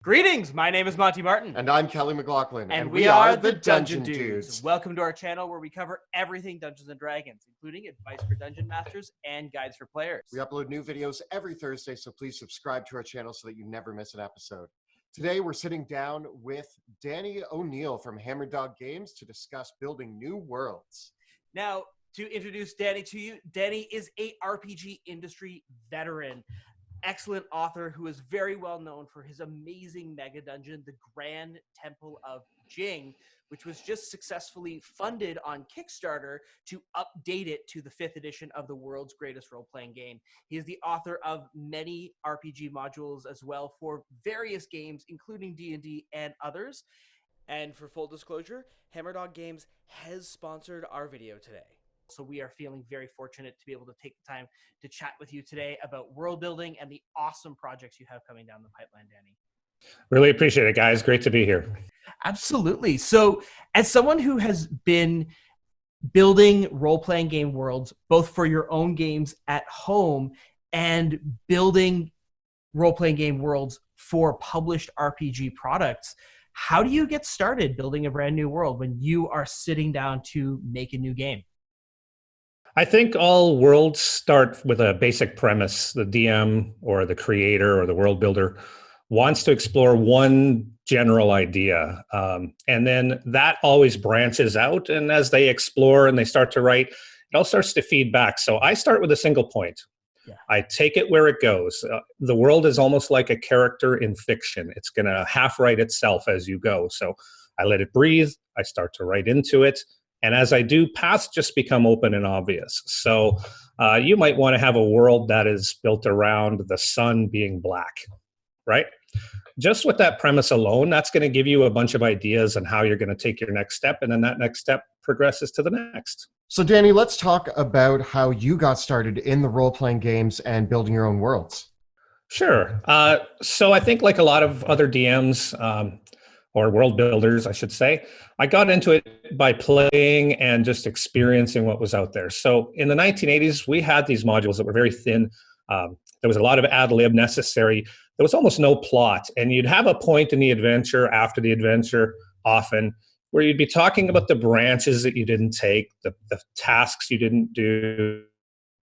Greetings, my name is Monty Martin. And I'm Kelly McLaughlin. And we are the Dungeon Dudes. Welcome to our channel where we cover everything Dungeons & Dragons, including advice for Dungeon Masters and guides for players. We upload new videos every Thursday, so please subscribe to our channel so that you never miss an episode. Today, we're sitting down with Danny O'Neill from Hammerdog Games to discuss building new worlds. Now, to introduce Danny to you, Danny is a RPG industry veteran. Excellent author who is very well known for his amazing mega dungeon, the Grand Temple of Jing, which was just successfully funded on Kickstarter to update it to the 5th edition of the world's greatest role-playing game. He is the author of many RPG modules as well for various games, including D&D and others. And for full disclosure, Hammerdog Games has sponsored our video today. So we are feeling very fortunate to be able to take the time to chat with you today about world building and the awesome projects you have coming down the pipeline, Danny. Really appreciate it, guys. Great to be here. Absolutely. So as someone who has been building role-playing game worlds, both for your own games at home and building role-playing game worlds for published RPG products, how do you get started building a brand new world when you are sitting down to make a new game? I think all worlds start with a basic premise. The DM or the creator or the world builder wants to explore one general idea. And then that always branches out. And as they explore and they start to write, it all starts to feed back. So I start with a single point. Yeah. I take it where it goes. The world is almost like a character in fiction. It's going to half write itself as you go. So I let it breathe. I start to write into it. And as I do, paths just become open and obvious. So you might want to have a world that is built around the sun being black, right? Just with that premise alone, that's going to give you a bunch of ideas on how you're going to take your next step. And then that next step progresses to the next. So Danny, let's talk about how you got started in the role-playing games and building your own worlds. Sure. So I think like a lot of other DMs, or world builders, I should say, I got into it by playing and just experiencing what was out there. So in the 1980s, we had these modules that were very thin. There was a lot of ad lib necessary. There was almost no plot. And you'd have a point in the adventure after the adventure often where you'd be talking about the branches that you didn't take, the tasks you didn't do,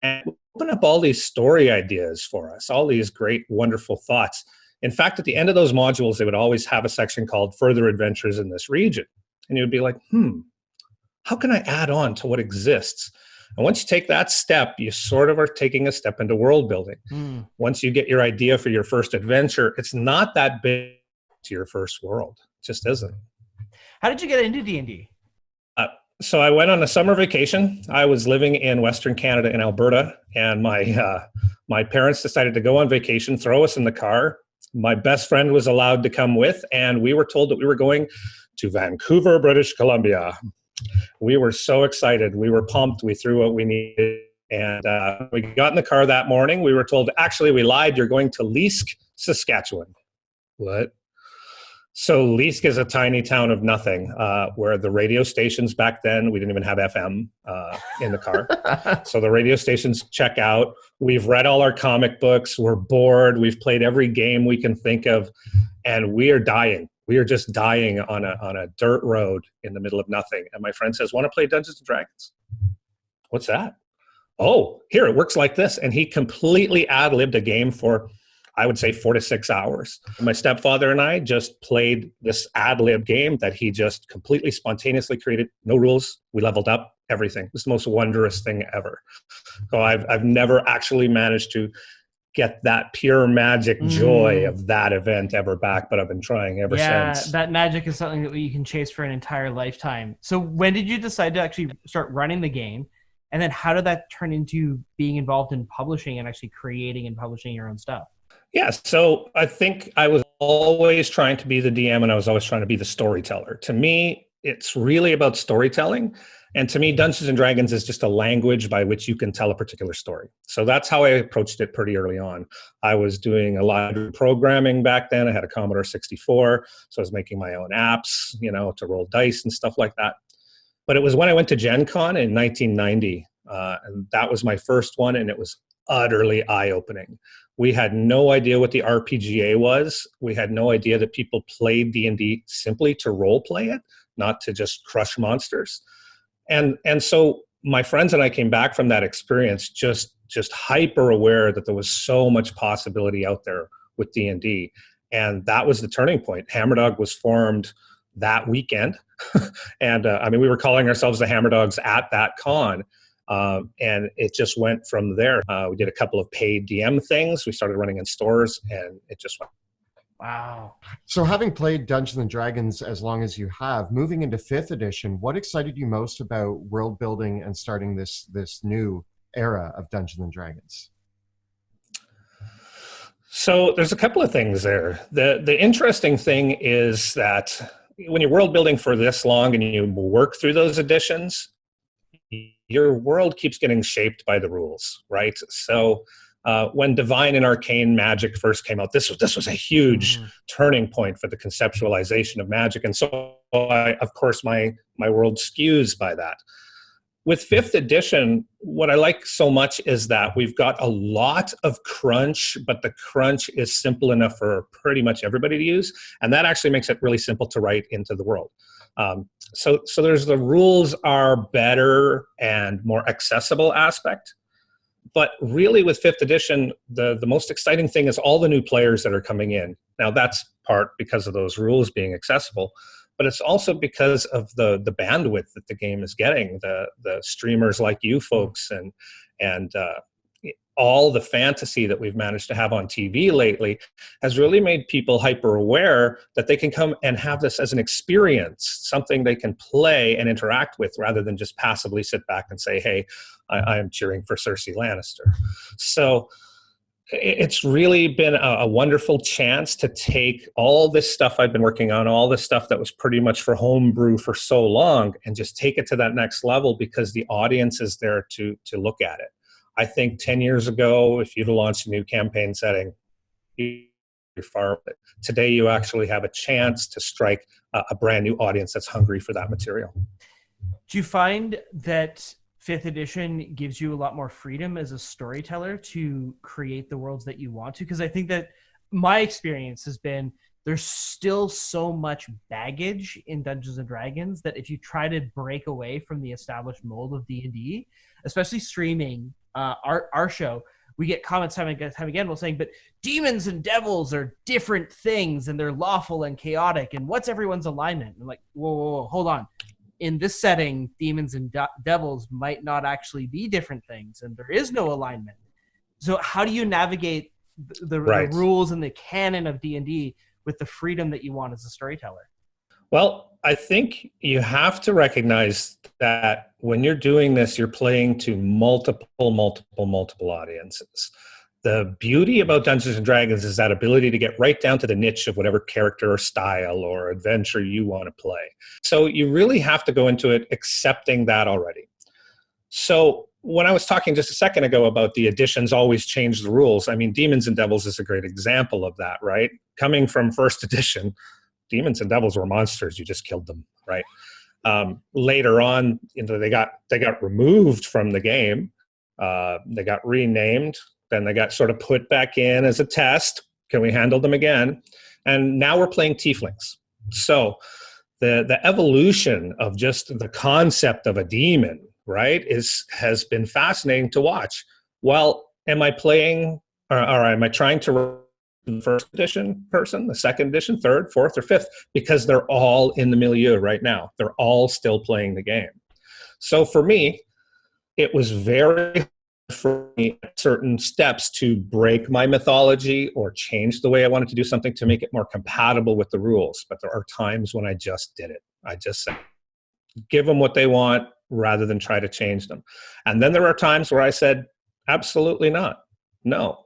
and open up all these story ideas for us, all these great, wonderful thoughts. In fact, at the end of those modules, they would always have a section called Further Adventures in this region. And you'd be like, how can I add on to what exists? And once you take that step, you sort of are taking a step into world building. Once you get your idea for your first adventure, it's not that big to your first world. It just isn't. How did you get into D&D? So I went on a summer vacation. I was living in Western Canada in Alberta, and my parents decided to go on vacation, throw us in the car. My best friend was allowed to come with, and we were told that we were going to Vancouver, British Columbia. We were so excited. We were pumped. We threw what we needed. And we got in the car that morning. We were told, actually, we lied. You're going to Leask, Saskatchewan. What? So Leask is a tiny town of nothing, where the radio stations back then, we didn't even have FM in the car. So the radio stations check out. We've read all our comic books. We're bored. We've played every game we can think of. And we are dying. We are just dying on a dirt road in the middle of nothing. And my friend says, want to play Dungeons & Dragons? What's that? Oh, here, it works like this. And he completely ad-libbed a game for, I would say, 4 to 6 hours. My stepfather and I just played this ad-lib game that he just completely spontaneously created. No rules. We leveled up everything. It was the most wondrous thing ever. So I've never actually managed to get that pure magic joy of that event ever back, but I've been trying ever since. Yeah, that magic is something that you can chase for an entire lifetime. So when did you decide to actually start running the game? And then how did that turn into being involved in publishing and actually creating and publishing your own stuff? Yeah, so I think I was always trying to be the DM and I was always trying to be the storyteller. To me, it's really about storytelling. And to me, Dungeons & Dragons is just a language by which you can tell a particular story. So that's how I approached it pretty early on. I was doing a lot of programming back then. I had a Commodore 64, so I was making my own apps, to roll dice and stuff like that. But it was when I went to Gen Con in 1990, and that was my first one, and it was utterly eye-opening. We had no idea what the RPGA was. We had no idea that people played D&D simply to role play it, not to just crush monsters. And so my friends and I came back from that experience just hyper aware that there was so much possibility out there with D&D. And that was the turning point. Hammerdog was formed that weekend. And we were calling ourselves the Hammerdogs at that con. And it just went from there. We did a couple of paid DM things. We started running in stores, and it just went. Wow. So having played Dungeons and Dragons as long as you have, moving into 5th edition, what excited you most about world building and starting this new era of Dungeons and Dragons? So there's a couple of things there. The interesting thing is that when you're world building for this long and you work through those editions, your world keeps getting shaped by the rules, right? So when Divine and Arcane Magic first came out, this was a huge turning point for the conceptualization of magic. And so, of course, my world skews by that. With 5th edition, what I like so much is that we've got a lot of crunch, but the crunch is simple enough for pretty much everybody to use. And that actually makes it really simple to write into the world. So there's the rules are better and more accessible aspect. But really with 5th edition, the most exciting thing is all the new players that are coming in. Now that's part because of those rules being accessible, but it's also because of the bandwidth that the game is getting. The streamers like you folks and all the fantasy that we've managed to have on TV lately has really made people hyper aware that they can come and have this as an experience, something they can play and interact with rather than just passively sit back and say, hey, I am cheering for Cersei Lannister. So it's really been a wonderful chance to take all this stuff I've been working on, all this stuff that was pretty much for homebrew for so long, and just take it to that next level because the audience is there to look at it. I think 10 years ago, if you'd launched a new campaign setting, you're far. Today, you actually have a chance to strike a brand new audience that's hungry for that material. Do you find that 5th edition gives you a lot more freedom as a storyteller to create the worlds that you want to? Because I think that my experience has been there's still so much baggage in Dungeons and Dragons that if you try to break away from the established mold of D&D, especially streaming our show, we get comments time again while saying, but demons and devils are different things and they're lawful and chaotic. And what's everyone's alignment? And like, whoa, hold on. In this setting, demons and devils might not actually be different things, and there is no alignment. So how do you navigate the rules and the canon of D&D with the freedom that you want as a storyteller? Well, I think you have to recognize that when you're doing this, you're playing to multiple audiences. The beauty about Dungeons & Dragons is that ability to get right down to the niche of whatever character or style or adventure you want to play. So you really have to go into it accepting that already. So when I was talking just a second ago about the editions always change the rules, I mean, Demons and Devils is a great example of that, right? Coming from 1st edition, Demons and Devils were monsters. You just killed them, right? Later on, they got removed from the game. They got renamed. Then they got sort of put back in as a test. Can we handle them again? And now we're playing tieflings. So the evolution of just the concept of a demon, right, has been fascinating to watch. Well, am I playing, or am I trying to run the 1st edition person, the 2nd edition, 3rd, 4th, or 5th? Because they're all in the milieu right now. They're all still playing the game. So for me, it was very for me certain steps to break my mythology or change the way I wanted to do something to make it more compatible with the rules. But there are times when I just did it. I just said, give them what they want rather than try to change them. And then there are times where I said, absolutely not. No.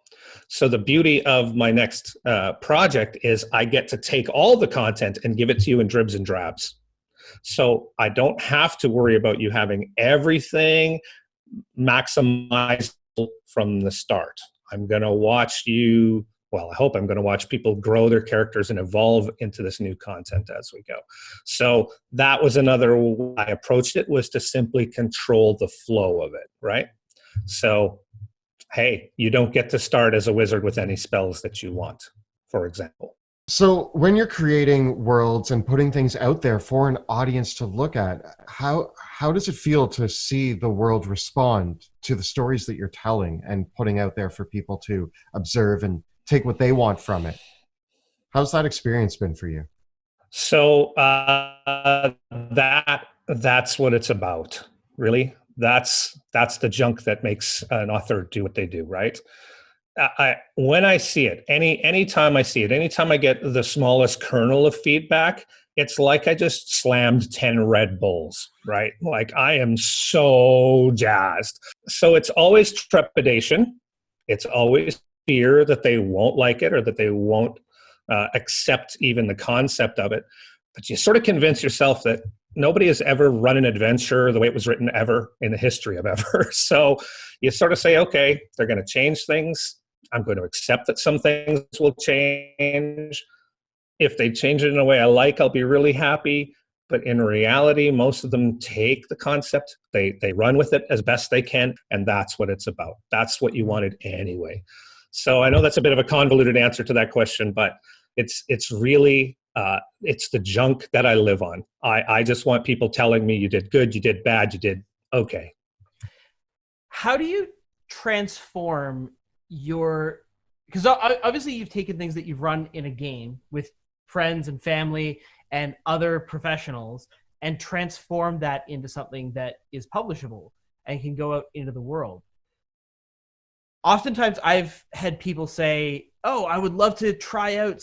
So the beauty of my next project is I get to take all the content and give it to you in dribs and drabs. So I don't have to worry about you having everything maximized from the start. I'm going to watch you, well, I hope I'm going to watch people grow their characters and evolve into this new content as we go. So that was another way I approached it, was to simply control the flow of it, right? So hey, you don't get to start as a wizard with any spells that you want, for example. So when you're creating worlds and putting things out there for an audience to look at, how does it feel to see the world respond to the stories that you're telling and putting out there for people to observe and take what they want from it? How's that experience been for you? So that's what it's about, really. That's the junk that makes an author do what they do, right? When I see it, anytime I see it, anytime I get the smallest kernel of feedback, it's like I just slammed 10 Red Bulls, right? Like I am so jazzed. So it's always trepidation. It's always fear that they won't like it or that they won't accept even the concept of it. But you sort of convince yourself that nobody has ever run an adventure the way it was written ever in the history of ever. So you sort of say, okay, they're going to change things. I'm going to accept that some things will change. If they change it in a way I like, I'll be really happy. But in reality, most of them take the concept, they run with it as best they can, and that's what it's about. That's what you wanted anyway. So I know that's a bit of a convoluted answer to that question, but it's really it's the junk that I live on. I just want people telling me you did good, you did bad, you did okay. How do you transform your, because obviously you've taken things that you've run in a game with friends and family and other professionals and transform that into something that is publishable and can go out into the world. Oftentimes I've had people say, oh, I would love to try out,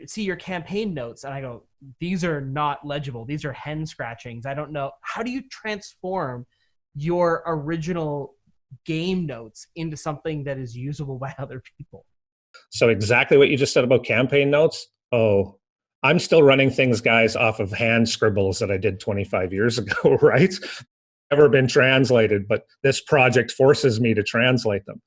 see your campaign notes. And I go, these are not legible. These are hen scratchings. I don't know. How do you transform your original game notes into something that is usable by other people? So exactly what you just said about campaign notes. Oh, I'm still running things, guys, off of hand scribbles that I did 25 years ago, right? Never been translated, but this project forces me to translate them.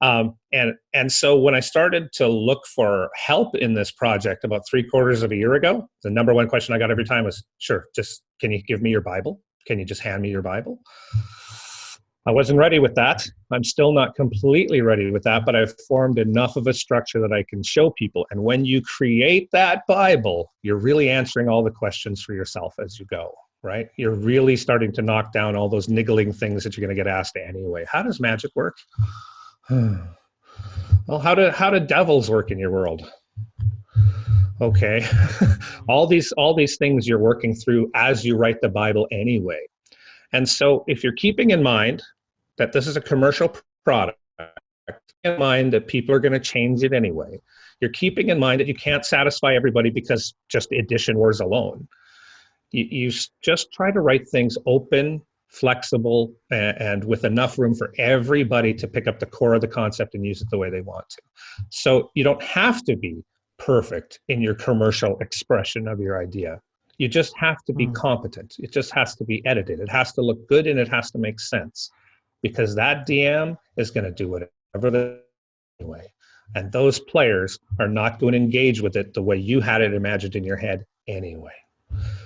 And so when I started to look for help in this project about 3/4 of a year ago, the number one question I got every time was, sure, just can you give me your Bible? Can you just hand me your Bible? I wasn't ready with that. I'm still not completely ready with that, but I've formed enough of a structure that I can show people. And when you create that Bible, you're really answering all the questions for yourself as you go, right? You're really starting to knock down all those niggling things that you're going to get asked anyway. How does magic work? Well, how do devils work in your world? Okay. all these things you're working through as you write the Bible anyway. And so if you're keeping in mind that this is a commercial product, in mind that people are going to change it anyway, you're keeping in mind that you can't satisfy everybody because just edition words alone. You just try to write things open, flexible, and with enough room for everybody to pick up the core of the concept and use it the way they want to. So you don't have to be perfect in your commercial expression of your idea. You just have to be competent. It just has to be edited. It has to look good and it has to make sense, because that DM is going to do whatever they anyway. And those players are not going to engage with it the way you had it imagined in your head anyway.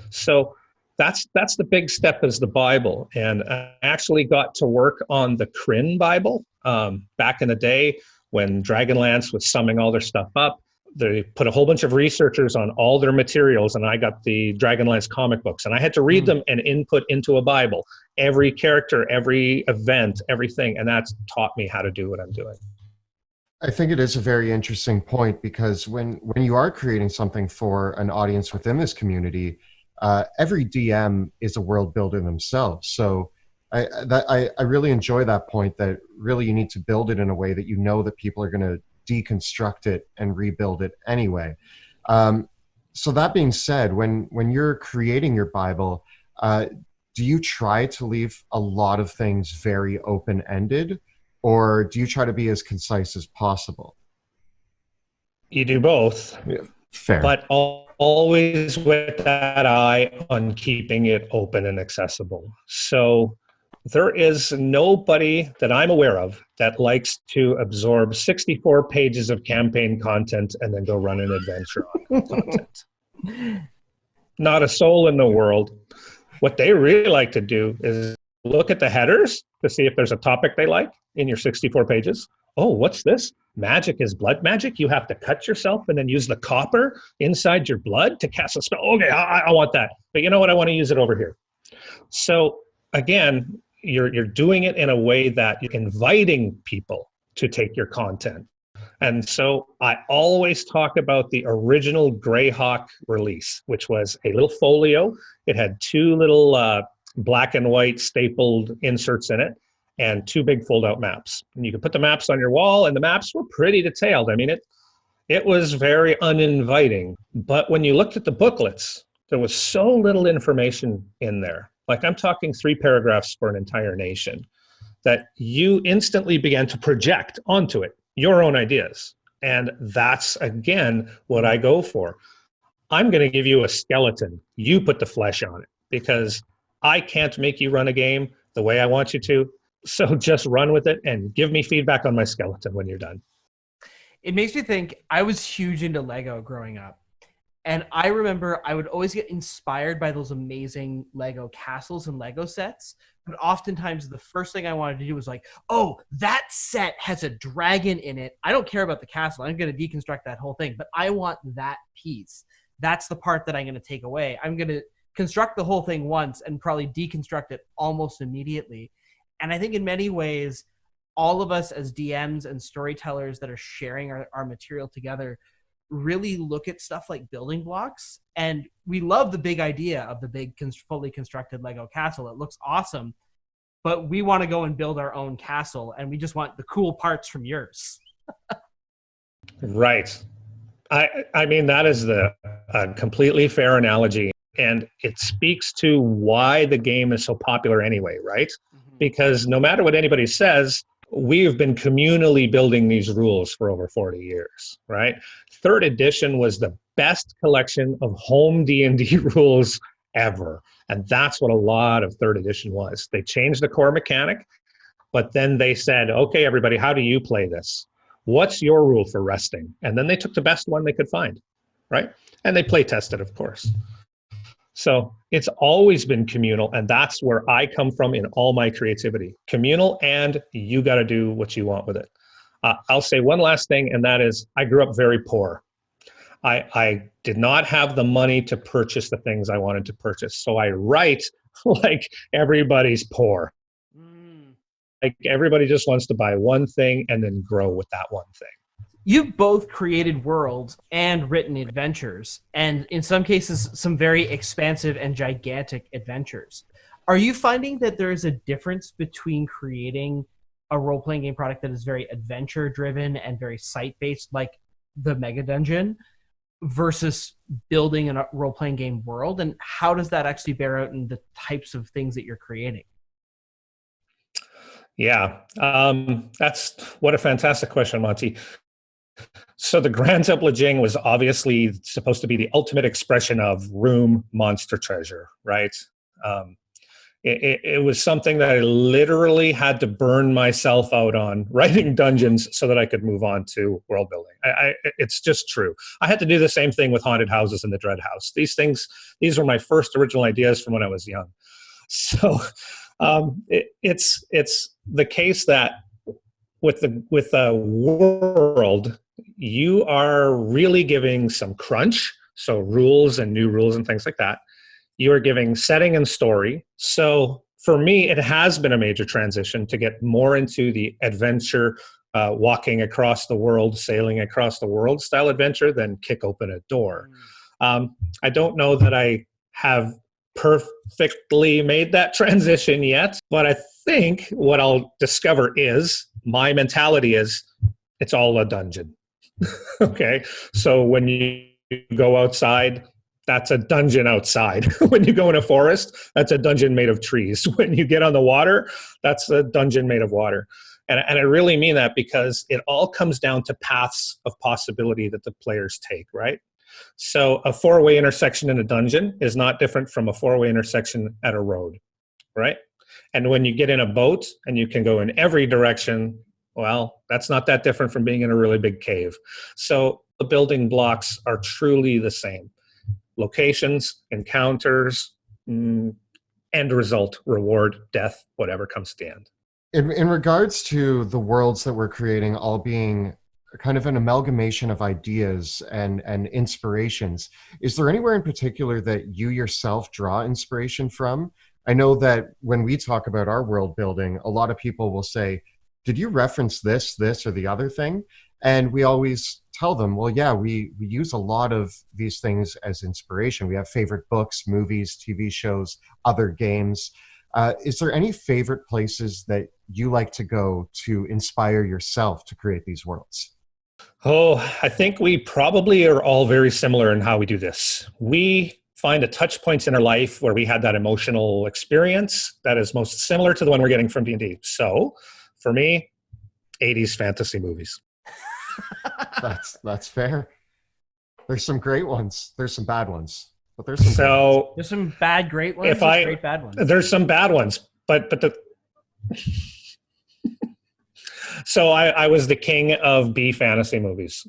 So that's the big step, is the Bible. And I actually got to work on the Kryn Bible back in the day when Dragonlance was summing all their stuff up. They put a whole bunch of researchers on all their materials, and I got the Dragonlance comic books, and I had to read them and input into a Bible, every character, every event, everything. And that's taught me how to do what I'm doing. I think it is a very interesting point, because when you are creating something for an audience within this community, every DM is a world builder themselves. So I really enjoy that point, that really you need to build it in a way that you know that people are going to deconstruct it and rebuild it anyway. So that being said, when you're creating your Bible, do you try to leave a lot of things very open-ended, or do you try to be as concise as possible? You do both. Yeah, fair. But always with that eye on keeping it open and accessible. So there is nobody that I'm aware of that likes to absorb 64 pages of campaign content and then go run an adventure on content. Not a soul in the world. What they really like to do is look at the headers to see if there's a topic they like in your 64 pages. Oh, what's this? Magic is blood magic. You have to cut yourself and then use the copper inside your blood to cast a spell. Okay, I want that. But you know what? I want to use it over here. So again, you're doing it in a way that you're inviting people to take your content. And so I always talk about the original Greyhawk release, which was a little folio. It had two little black and white stapled inserts in it and two big fold-out maps. And you could put the maps on your wall, and the maps were pretty detailed. I mean, it was very uninviting. But when you looked at the booklets, there was so little information in there. Like, I'm talking 3 paragraphs for an entire nation, that you instantly began to project onto it your own ideas. And that's, again, what I go for. I'm going to give you a skeleton. You put the flesh on it, because I can't make you run a game the way I want you to. So just run with it and give me feedback on my skeleton when you're done. It makes me think, I was huge into Lego growing up. And I remember I would always get inspired by those amazing Lego castles and Lego sets. But oftentimes the first thing I wanted to do was like, oh, that set has a dragon in it. I don't care about the castle. I'm going to deconstruct that whole thing. But I want that piece. That's the part that I'm going to take away. I'm going to construct the whole thing once and probably deconstruct it almost immediately. And I think in many ways, all of us as DMs and storytellers that are sharing our material together really look at stuff like building blocks. And we love the big idea of the big fully constructed Lego castle. It looks awesome, but we want to go and build our own castle, and we just want the cool parts from yours. Right. I mean, that is a completely fair analogy. And it speaks to why the game is so popular anyway, right? Mm-hmm. Because no matter what anybody says, we've been communally building these rules for over 40 years, right? 3rd edition was the best collection of home D&D rules ever. And that's what a lot of 3rd edition was. They changed the core mechanic, but then they said, okay, everybody, how do you play this? What's your rule for resting? And then they took the best one they could find, right? And they play tested, of course. So it's always been communal, and that's where I come from in all my creativity. Communal, and you got to do what you want with it. I'll say one last thing, and that is I grew up very poor. I did not have the money to purchase the things I wanted to purchase. So I write like everybody's poor. Like everybody just wants to buy one thing and then grow with that one thing. You've both created worlds and written adventures, and in some cases, some very expansive and gigantic adventures. Are you finding that there is a difference between creating a role-playing game product that is very adventure-driven and very site-based, like the Mega Dungeon, versus building a role-playing game world? And how does that actually bear out in the types of things that you're creating? Yeah, that's what a fantastic question, Monty. So the Grand Temple of Jing was obviously supposed to be the ultimate expression of room monster treasure, right? It was something that I literally had to burn myself out on writing dungeons so that I could move on to world building. It's just true. I had to do the same thing with Haunted Houses and the Dread House. These were my first original ideas from when I was young. So it's the case that with the world, you are really giving some crunch, so rules and new rules and things like that. You are giving setting and story. So for me, it has been a major transition to get more into the adventure, walking across the world, sailing across the world style adventure than kick open a door. I don't know that I have perfectly made that transition yet, but I think what I'll discover is my mentality is it's all a dungeon. Okay, so when you go outside, that's a dungeon outside. When you go in a forest, that's a dungeon made of trees. When you get on the water, that's a dungeon made of water. And I really mean that because it all comes down to paths of possibility that the players take, right? So a 4-way intersection in a dungeon is not different from a 4-way intersection at a road, right? And when you get in a boat and you can go in every direction, well, that's not that different from being in a really big cave. So the building blocks are truly the same. Locations, encounters, end result, reward, death, whatever comes to the end. In regards to the worlds that we're creating all being kind of an amalgamation of ideas and inspirations, is there anywhere in particular that you yourself draw inspiration from? I know that when we talk about our world building, a lot of people will say, did you reference this, or the other thing? And we always tell them, well, yeah, we use a lot of these things as inspiration. We have favorite books, movies, TV shows, other games. Is there any favorite places that you like to go to inspire yourself to create these worlds? Oh, I think we probably are all very similar in how we do this. We find a touch points in our life where we had that emotional experience that is most similar to the one we're getting from D&D. So for me, 80s fantasy movies. That's fair. There's some great ones. There's some bad ones. But there's some there's some bad great ones. Great bad ones. There's some bad ones, but so I was the king of B fantasy movies,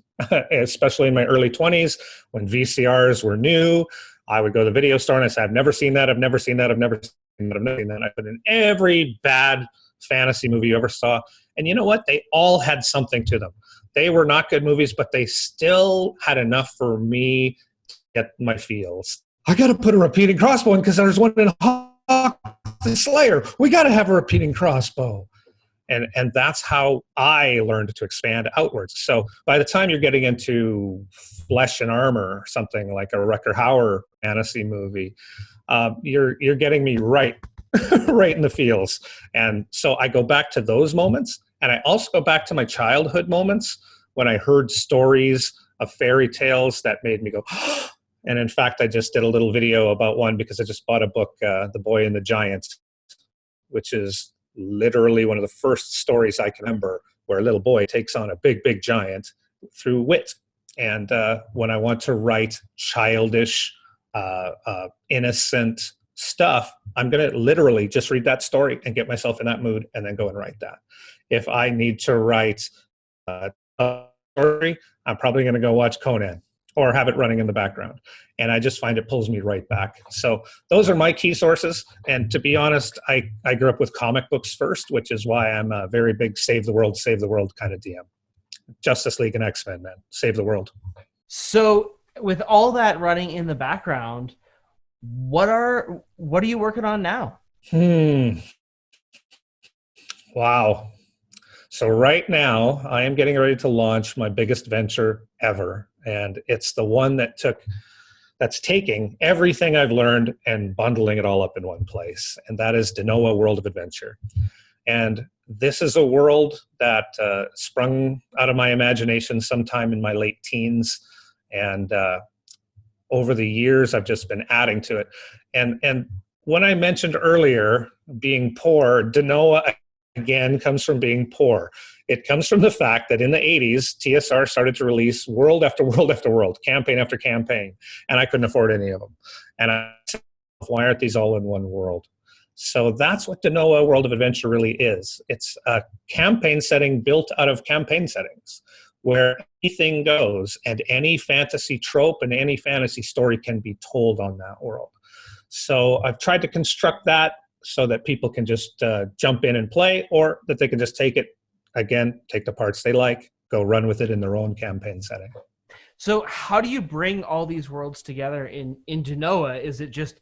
especially in my early 20s when VCRs were new. I would go to the video store and I said, I've never seen that. I've never seen that. I've never seen that. I've never seen that. I put in every bad fantasy movie you ever saw. And you know what? They all had something to them. They were not good movies, but they still had enough for me to get my feels. I got to put a repeating crossbow in because there's one in Hawk the Slayer. We got to have a repeating crossbow. And that's how I learned to expand outwards. So by the time you're getting into Flesh and Armor, something like a Rutger Hauer fantasy movie, you're getting me right in the feels. And so I go back to those moments. And I also go back to my childhood moments when I heard stories of fairy tales that made me go, and in fact, I just did a little video about one because I just bought a book, The Boy and the Giant, which is literally one of the first stories I can remember where a little boy takes on a big, big giant through wit. And when I want to write childish, innocent stuff, I'm going to literally just read that story and get myself in that mood and then go and write that. If I need to write a story, I'm probably going to go watch Conan or have it running in the background. And I just find it pulls me right back. So those are my key sources. And to be honest, I grew up with comic books first, which is why I'm a very big save the world kind of DM. Justice League and X-Men, man. Save the world. So with all that running in the background, what are you working on now? Wow. So right now, I am getting ready to launch my biggest venture ever. And it's the one that's taking everything I've learned and bundling it all up in one place. And that is Denoa World of Adventure. And this is a world that sprung out of my imagination sometime in my late teens. And over the years, I've just been adding to it. And when I mentioned earlier being poor, Denoa again comes from being poor. It comes from the fact that in the 80s, TSR started to release world after world after world, campaign after campaign, and I couldn't afford any of them. And I said, why aren't these all in one world? So that's what Denoa World of Adventure really is. It's a campaign setting built out of campaign settings where anything goes and any fantasy trope and any fantasy story can be told on that world. So I've tried to construct that so that people can just jump in and play, or that they can just take it, again, take the parts they like, go run with it in their own campaign setting. So how do you bring all these worlds together in Denoa? Is it just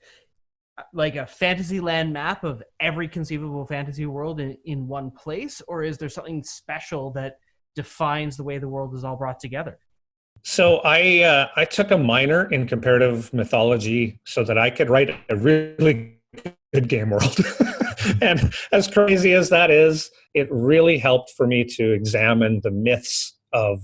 like a fantasy land map of every conceivable fantasy world in one place, or is there something special that defines the way the world is all brought together? So I took a minor in comparative mythology so that I could write a really good game world. And as crazy as that is, it really helped for me to examine the myths of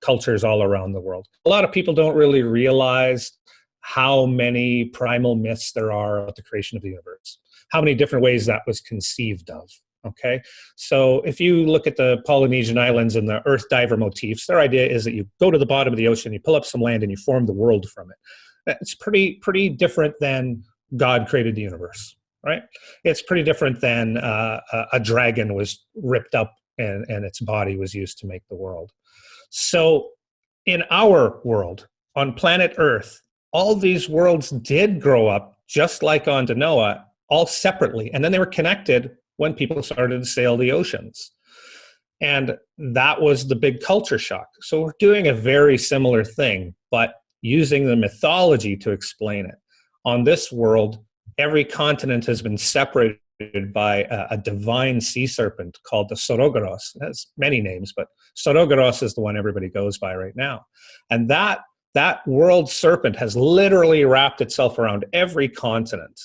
cultures all around the world. A lot of people don't really realize how many primal myths there are about the creation of the universe, how many different ways that was conceived of. Okay, so if you look at the Polynesian islands and the earth diver motifs, their idea is that you go to the bottom of the ocean, you pull up some land, and you form the world from it. It's pretty different than God created the universe, right? It's pretty different than a dragon was ripped up and its body was used to make the world. So in our world, on planet Earth, all these worlds did grow up just like on Denoa all separately. And then they were connected when people started to sail the oceans. And that was the big culture shock. So we're doing a very similar thing, but using the mythology to explain it. On this world, every continent has been separated by a divine sea serpent called the Sorogoros. It has many names, but Sorogoros is the one everybody goes by right now. And that world serpent has literally wrapped itself around every continent.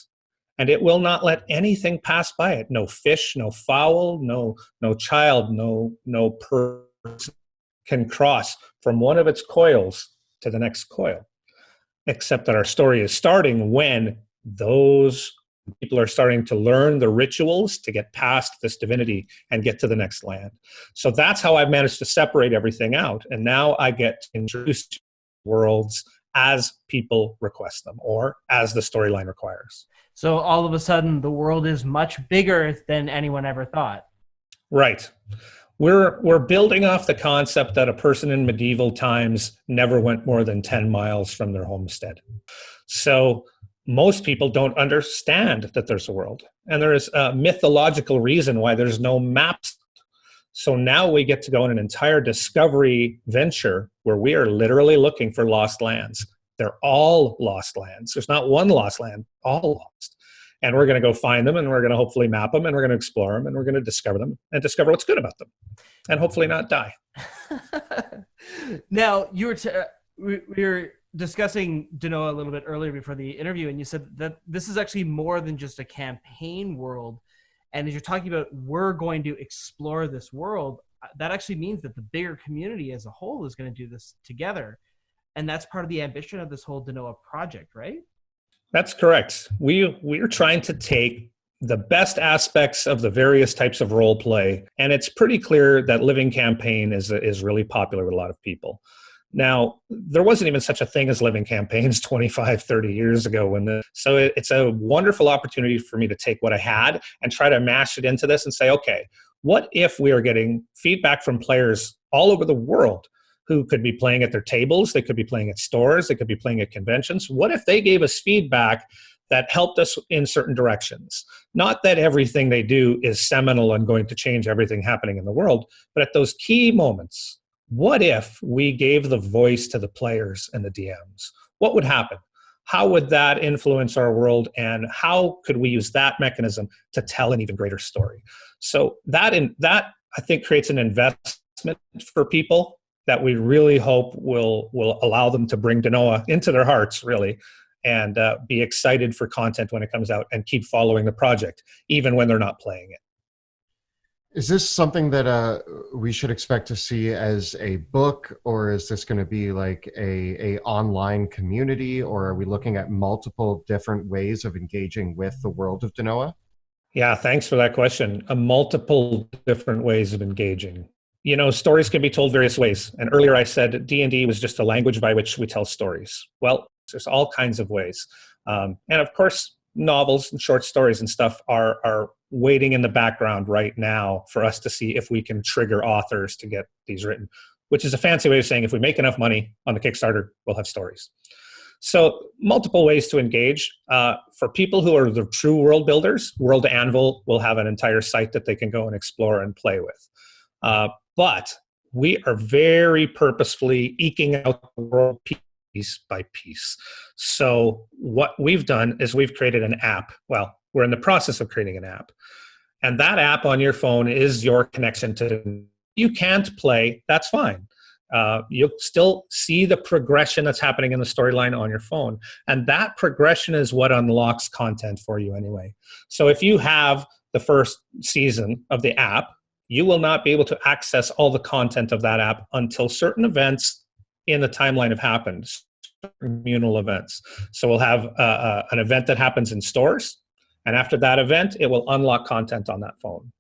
And it will not let anything pass by it. No fish, no fowl, no child, no person can cross from one of its coils to the next coil. Except that our story is starting when those people are starting to learn the rituals to get past this divinity and get to the next land. So that's how I've managed to separate everything out. And now I get to introduce worlds as people request them or as the storyline requires. So all of a sudden, the world is much bigger than anyone ever thought. Right. We're building off the concept that a person in medieval times never went more than 10 miles from their homestead. So most people don't understand that there's a world. And there is a mythological reason why there's no maps. So now we get to go on an entire discovery venture where we are literally looking for lost lands. They're all lost lands. There's not one lost land, all lost. And we're going to go find them, and we're going to hopefully map them, and we're going to explore them, and we're going to discover them and discover what's good about them, and hopefully not die. Now, we were discussing Denoa a little bit earlier before the interview, and you said that this is actually more than just a campaign world. And as you're talking about, we're going to explore this world, that actually means that the bigger community as a whole is going to do this together. And that's part of the ambition of this whole Denoa project, right? That's correct. We're trying to take the best aspects of the various types of role play, and it's pretty clear that living campaign is really popular with a lot of people. Now, there wasn't even such a thing as living campaigns 25, 30 years ago. So it's a wonderful opportunity for me to take what I had and try to mash it into this and say, okay, what if we are getting feedback from players all over the world who could be playing at their tables, they could be playing at stores, they could be playing at conventions. What if they gave us feedback that helped us in certain directions? Not that everything they do is seminal and going to change everything happening in the world, but at those key moments, what if we gave the voice to the players and the DMs? What would happen? How would that influence our world, and how could we use that mechanism to tell an even greater story? So that I think creates an investment for people that we really hope will allow them to bring Denoa into their hearts, really, and be excited for content when it comes out and keep following the project, even when they're not playing it. Is this something that we should expect to see as a book, or is this going to be like a online community, or are we looking at multiple different ways of engaging with the world of Denoa? Yeah, thanks for that question. Multiple different ways of engaging. You know, stories can be told various ways. And earlier I said D&D was just a language by which we tell stories. Well, there's all kinds of ways. And of course, novels and short stories and stuff are waiting in the background right now for us to see if we can trigger authors to get these written, which is a fancy way of saying if we make enough money on the Kickstarter, we'll have stories. So multiple ways to engage. For people who are the true world builders, World Anvil will have an entire site that they can go and explore and play with. But we are very purposefully eking out the world piece by piece. So what we've done is we've created an app. Well, we're in the process of creating an app. And that app on your phone is your connection to. You can't play, that's fine. You'll still see the progression that's happening in the storyline on your phone. And that progression is what unlocks content for you anyway. So if you have the first season of the app, you will not be able to access all the content of that app until certain events in the timeline have happened, communal events. So we'll have an event that happens in stores, and after that event, it will unlock content on that phone.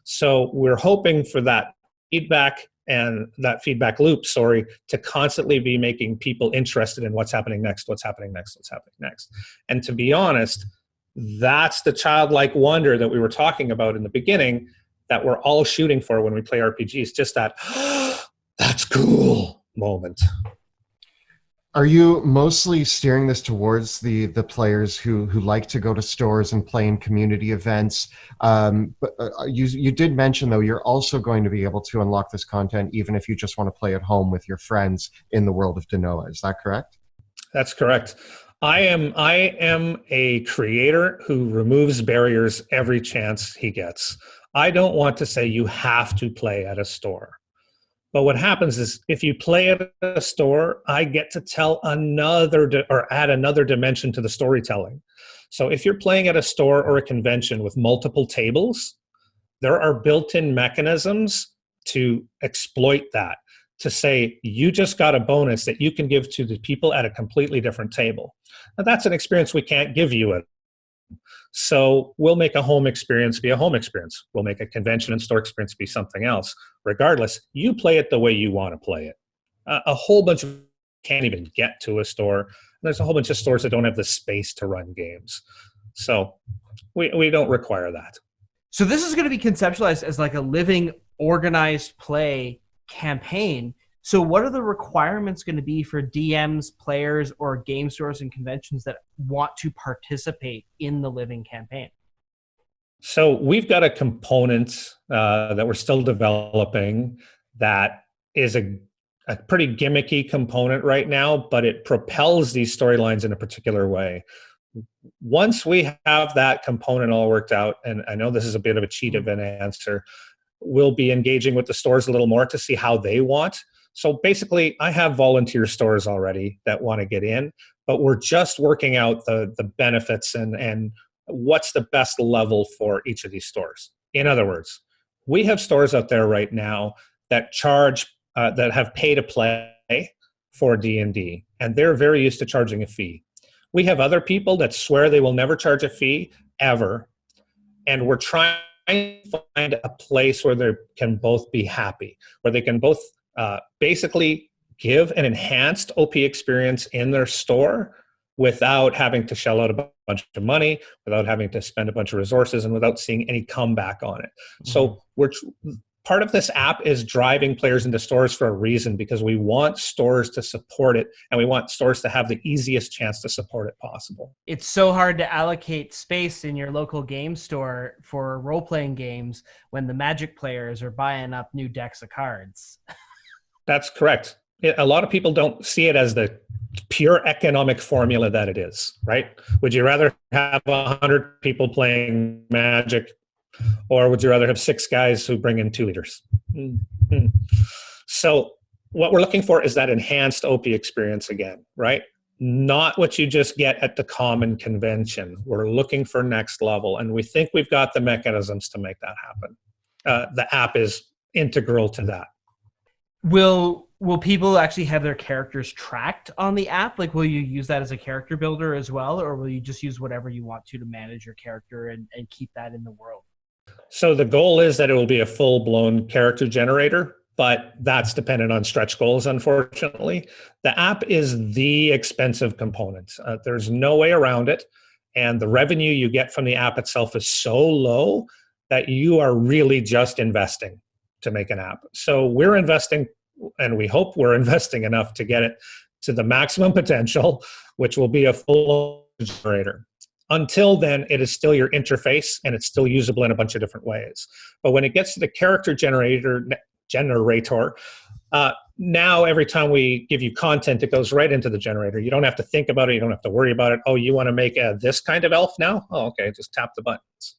So we're hoping for that feedback and that feedback loop, to constantly be making people interested in what's happening next, what's happening next, what's happening next. And to be honest, that's the childlike wonder that we were talking about in the beginning that we're all shooting for when we play RPGs, just that, that's cool moment. Are you mostly steering this towards the players who like to go to stores and play in community events? But you did mention, though, you're also going to be able to unlock this content even if you just want to play at home with your friends in the world of Denoa. Is that correct? That's correct. I am a creator who removes barriers every chance he gets. I don't want to say you have to play at a store. But what happens is if you play at a store, I get to tell or add another dimension to the storytelling. So if you're playing at a store or a convention with multiple tables, there are built-in mechanisms to exploit that, to say you just got a bonus that you can give to the people at a completely different table. Now that's an experience we can't give you at. So we'll make a home experience be a home experience. We'll make a convention and store experience be something else. Regardless, you play it the way you want to play it. A whole bunch of can't even get to a store. There's a whole bunch of stores that don't have the space to run games. So we don't require that. So this is going to be conceptualized as like a living, organized play campaign. So what are the requirements going to be for DMs, players, or game stores and conventions that want to participate in the living campaign? So we've got a component that we're still developing that is a pretty gimmicky component right now, but it propels these storylines in a particular way. Once we have that component all worked out, and I know this is a bit of a cheat of an answer, we'll be engaging with the stores a little more to see how they want. So basically, I have volunteer stores already that want to get in, but we're just working out the benefits and what's the best level for each of these stores. In other words, we have stores out there right now that charge, that have pay to play for D&D, and they're very used to charging a fee. We have other people that swear they will never charge a fee, ever, and we're trying to find a place where they can both be happy, where they can both basically give an enhanced OP experience in their store without having to shell out a bunch of money, without having to spend a bunch of resources, and without seeing any comeback on it. Mm-hmm. So part of this app is driving players into stores for a reason, because we want stores to support it, and we want stores to have the easiest chance to support it possible. It's so hard to allocate space in your local game store for role-playing games when the Magic players are buying up new decks of cards. That's correct. A lot of people don't see it as the pure economic formula that it is, right? Would you rather have 100 people playing Magic, or would you rather have 6 guys who bring in 2 liters? Mm-hmm. So what we're looking for is that enhanced OP experience again, right? Not what you just get at the common convention. We're looking for next level, and we think we've got the mechanisms to make that happen. The app is integral to that. Will people actually have their characters tracked on the app? Like, will you use that as a character builder as well, or will you just use whatever you want to manage your character and keep that in the world? So the goal is that it will be a full-blown character generator, but that's dependent on stretch goals, unfortunately. The app is the expensive component. There's no way around it, and the revenue you get from the app itself is so low that you are really just investing to make an app. So we're investing, and we hope we're investing enough to get it to the maximum potential, which will be a full generator. Until then, it is still your interface, and it's still usable in a bunch of different ways. But when it gets to the character generator, now every time we give you content, it goes right into the generator. You don't have to think about it. You don't have to worry about it. Oh, you want to make this kind of elf now? Oh, okay, just tap the buttons.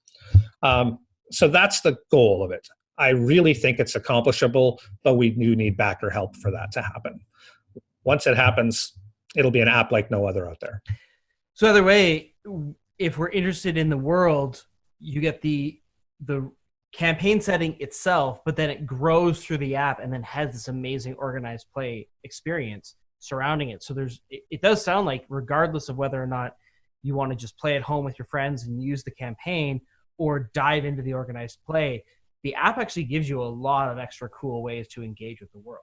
So that's the goal of it. I really think it's accomplishable, but we do need backer help for that to happen. Once it happens, it'll be an app like no other out there. So either way, if we're interested in the world, you get the campaign setting itself, but then it grows through the app and then has this amazing organized play experience surrounding it. So it does sound like, regardless of whether or not you want to just play at home with your friends and use the campaign or dive into the organized play, the app actually gives you a lot of extra cool ways to engage with the world.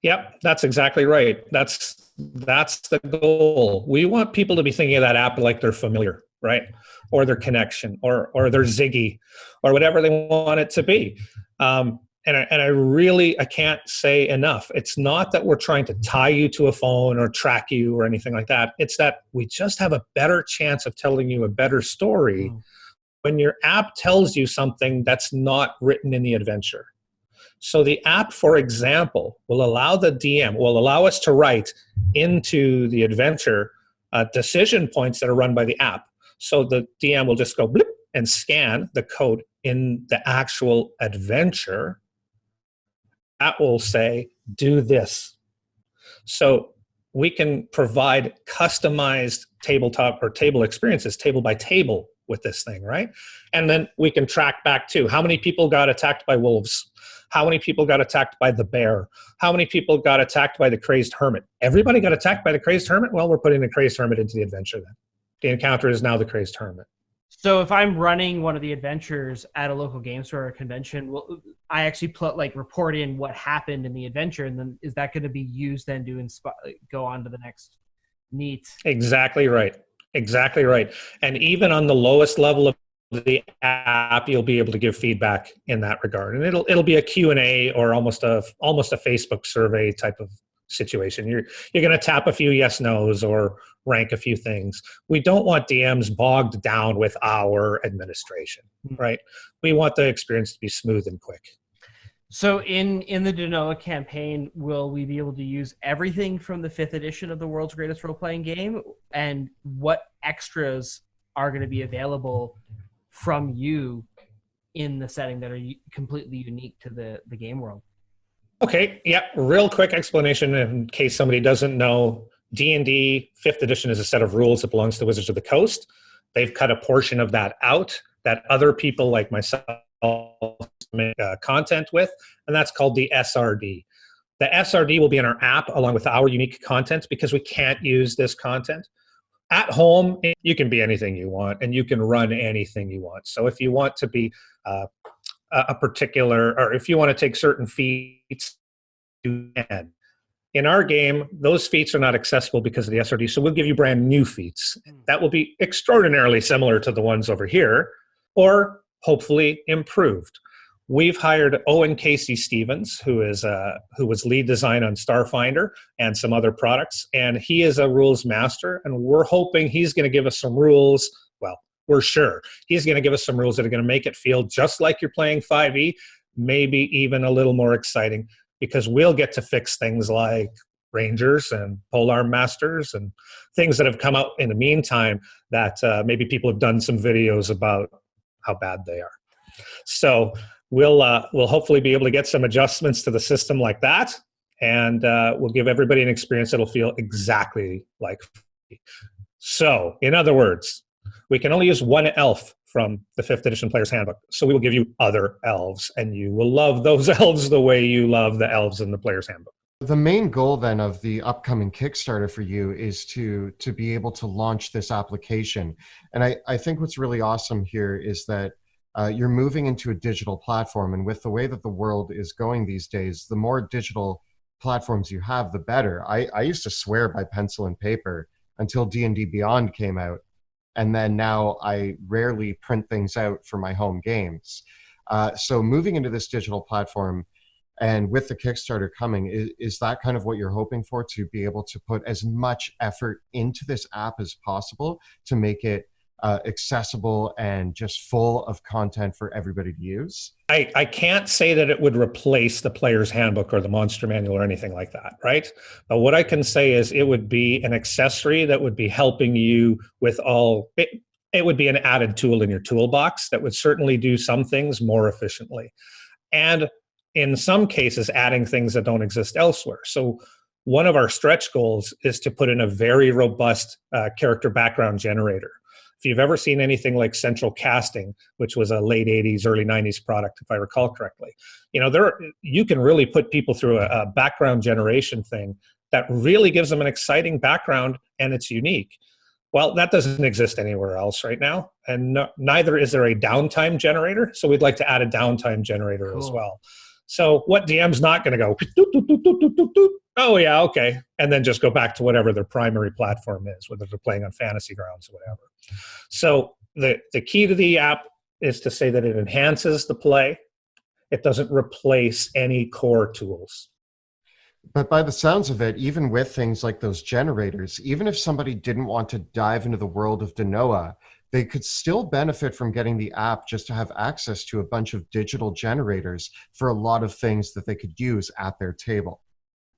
Yep, that's exactly right. That's the goal. We want people to be thinking of that app like they're familiar, right? Or their connection, or their Ziggy, or whatever they want it to be. and I can't say enough. It's not that we're trying to tie you to a phone or track you or anything like that. It's that we just have a better chance of telling you a better story when your app tells you something that's not written in the adventure. So the app, for example, will allow the DM, will allow us to write into the adventure decision points that are run by the app. So the DM will just go blip and scan the code in the actual adventure. That will say, do this. So we can provide customized tabletop or table experiences, table by table with this thing, right? And then we can track back to how many people got attacked by wolves, how many people got attacked by the bear, how many people got attacked by the crazed hermit. Everybody got attacked by the crazed hermit? Well, we're putting the crazed hermit into the adventure then. The encounter is now the crazed hermit. So if I'm running one of the adventures at a local game store or convention, well, I actually report in what happened in the adventure, and then is that going to be used then to go on to the next neat? Exactly right. Exactly right. And even on the lowest level of the app, you'll be able to give feedback in that regard. And it'll be a Q&A or almost a Facebook survey type of situation. You're going to tap a few yes nos or rank a few things. We don't want DMs bogged down with our administration, right? We want the experience to be smooth and quick. So in the Denoa campaign, will we be able to use everything from the 5th edition of the world's greatest role-playing game? And what extras are going to be available from you in the setting that are completely unique to the game world? Okay, yeah, real quick explanation in case somebody doesn't know. D&D 5th edition is a set of rules that belongs to Wizards of the Coast. They've cut a portion of that out that other people like myself make content with, and that's called the SRD. The SRD will be in our app along with our unique content because we can't use this content. At home, you can be anything you want, and you can run anything you want. So if you want to be a particular, or if you want to take certain feats, you can. In our game, those feats are not accessible because of the SRD, so we'll give you brand new feats. That will be extraordinarily similar to the ones over here, or hopefully improved. We've hired Owen Casey Stevens, who was lead design on Starfinder and some other products, and he is a rules master, and we're hoping he's going to give us some rules. Well, we're sure he's going to give us some rules that are going to make it feel just like you're playing 5e, maybe even a little more exciting, because we'll get to fix things like Rangers and Polearm Masters and things that have come out in the meantime that maybe people have done some videos about how bad they are. So we'll hopefully be able to get some adjustments to the system like that, and we'll give everybody an experience that'll feel exactly like 5e. So, in other words, we can only use one elf from the 5th edition Player's Handbook. So we will give you other elves, and you will love those elves the way you love the elves in the Player's Handbook. The main goal then of the upcoming Kickstarter for you is to be able to launch this application. And I think what's really awesome here is that you're moving into a digital platform. And with the way that the world is going these days, the more digital platforms you have, the better. I used to swear by pencil and paper until D&D Beyond came out. And then now I rarely print things out for my home games. So moving into this digital platform and with the Kickstarter coming, is that kind of what you're hoping for, to be able to put as much effort into this app as possible to make it accessible and just full of content for everybody to use? I can't say that it would replace the Player's Handbook or the Monster Manual or anything like that, right? But what I can say is it would be an accessory that would be helping you with all. It would be an added tool in your toolbox that would certainly do some things more efficiently. And in some cases, adding things that don't exist elsewhere. So one of our stretch goals is to put in a very robust character background generator. If you've ever seen anything like Central Casting, which was a late 80s, early 90s product, if I recall correctly, you can really put people through a background generation thing that really gives them an exciting background, and it's unique. Well, that doesn't exist anywhere else right now, and neither is there a downtime generator, so we'd like to add a downtime generator as well. So what DM's not going to go, oh yeah, okay, and then just go back to whatever their primary platform is, whether they're playing on Fantasy Grounds or whatever. So the key to the app is to say that it enhances the play. It doesn't replace any core tools. But by the sounds of it, even with things like those generators, even if somebody didn't want to dive into the world of Denoa, they could still benefit from getting the app just to have access to a bunch of digital generators for a lot of things that they could use at their table.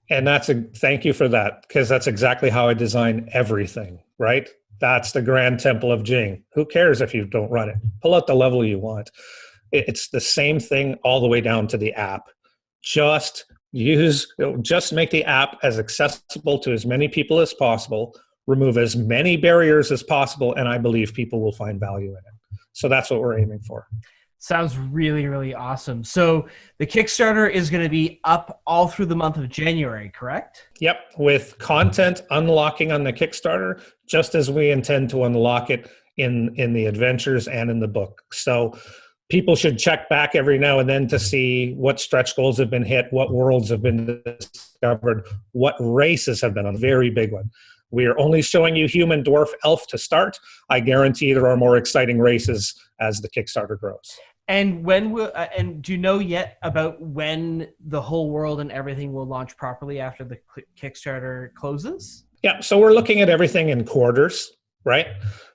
And thank you for that, because that's exactly how I design everything, right? That's the grand temple of Jing. Who cares if you don't run it? Pull out the level you want. It's the same thing all the way down to the app. Just make the app as accessible to as many people as possible, remove as many barriers as possible, and I believe people will find value in it. So that's what we're aiming for. Sounds really, really awesome. So the Kickstarter is going to be up all through the month of January, correct? Yep, with content unlocking on the Kickstarter, just as we intend to unlock it in the adventures and in the book. So people should check back every now and then to see what stretch goals have been hit, what worlds have been discovered, what races have been on. A very big one. We are only showing you human, dwarf, elf to start. I guarantee there are more exciting races as the Kickstarter grows. And do you know yet about when the whole world and everything will launch properly after the Kickstarter closes? Yeah, so we're looking at everything in quarters, right?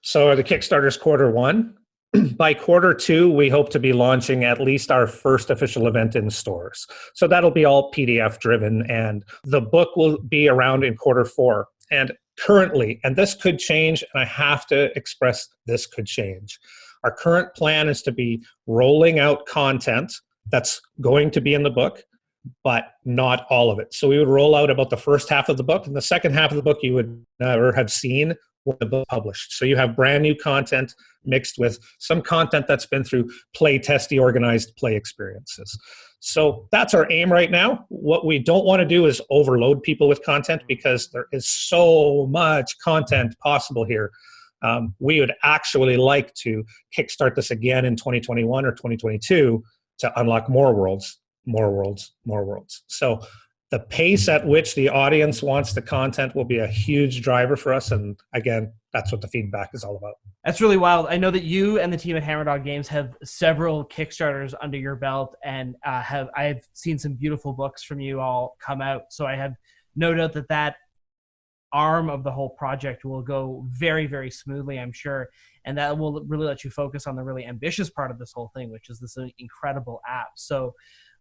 So the Kickstarter's Q1. By Q2, we hope to be launching at least our first official event in stores. So that'll be all PDF driven, and the book will be around in Q4. And currently, and this could change, and I have to express this could change. Our current plan is to be rolling out content that's going to be in the book, but not all of it. So we would roll out about the first half of the book, and the second half of the book you would never have seen when the book published. So you have brand new content mixed with some content that's been through play testy, organized play experiences. So that's our aim right now. What we don't want to do is overload people with content, because there is so much content possible here. We would actually like to kickstart this again in 2021 or 2022 to unlock more worlds. So the pace at which the audience wants the content will be a huge driver for us. And again, that's what the feedback is all about. That's really wild. I know that you and the team at Hammerdog Games have several Kickstarters under your belt, and I've seen some beautiful books from you all come out. So I have no doubt that arm of the whole project will go very, very smoothly, I'm sure. And that will really let you focus on the really ambitious part of this whole thing, which is this incredible app. So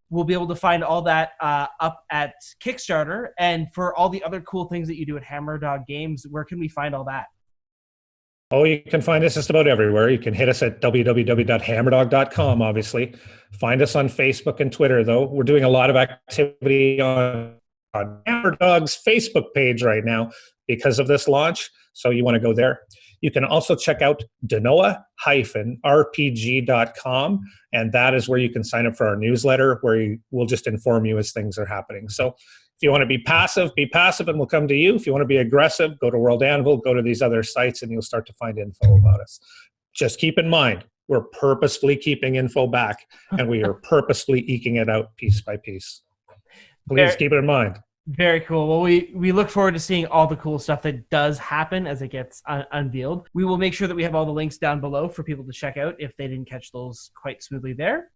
we'll be able to find all that up at Kickstarter. And for all the other cool things that you do at Hammerdog Games, where can we find all that? Oh, you can find us just about everywhere. You can hit us at www.hammerdog.com, obviously. Find us on Facebook and Twitter, though. We're doing a lot of activity on Hammerdog's Facebook page right now because of this launch. So you want to go there. You can also check out Denoa-RPG.com, and that is where you can sign up for our newsletter, where we'll just inform you as things are happening. So if you want to be passive, and we'll come to you. If you want to be aggressive, go to World Anvil, go to these other sites, and you'll start to find info about us. Just keep in mind, we're purposefully keeping info back, and we are purposefully eking it out piece by piece. Please keep it in mind. Very cool. Well, we look forward to seeing all the cool stuff that does happen as it gets unveiled. We will make sure that we have all the links down below for people to check out if they didn't catch those quite smoothly there.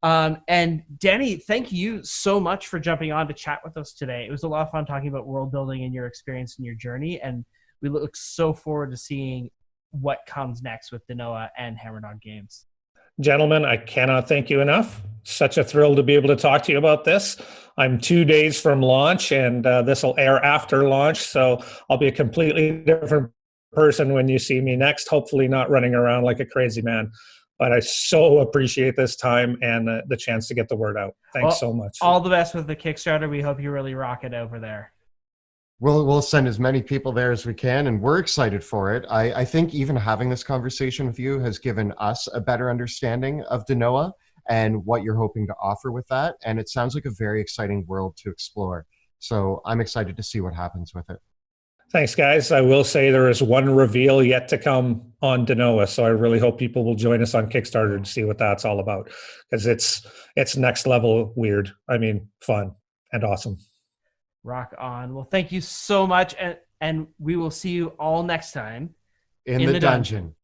And Danny, thank you so much for jumping on to chat with us today. It was a lot of fun talking about world building and your experience and your journey. And we look so forward to seeing what comes next with Denoa and Hammerdog Games. Gentlemen, I cannot thank you enough. Such a thrill to be able to talk to you about this. I'm 2 days from launch, and this will air after launch, so I'll be a completely different person when you see me next, hopefully not running around like a crazy man. But I so appreciate this time and the chance to get the word out. Thanks so much. All the best with the Kickstarter. We hope you really rock it over there. We'll send as many people there as we can, and we're excited for it. I think even having this conversation with you has given us a better understanding of Denoa and what you're hoping to offer with that. And it sounds like a very exciting world to explore. So I'm excited to see what happens with it. Thanks, guys. I will say there is one reveal yet to come on Denoa, so I really hope people will join us on Kickstarter to see what that's all about, because it's next level weird. I mean, fun and awesome. Rock on. Well, thank you so much, and we will see you all next time in the dungeon.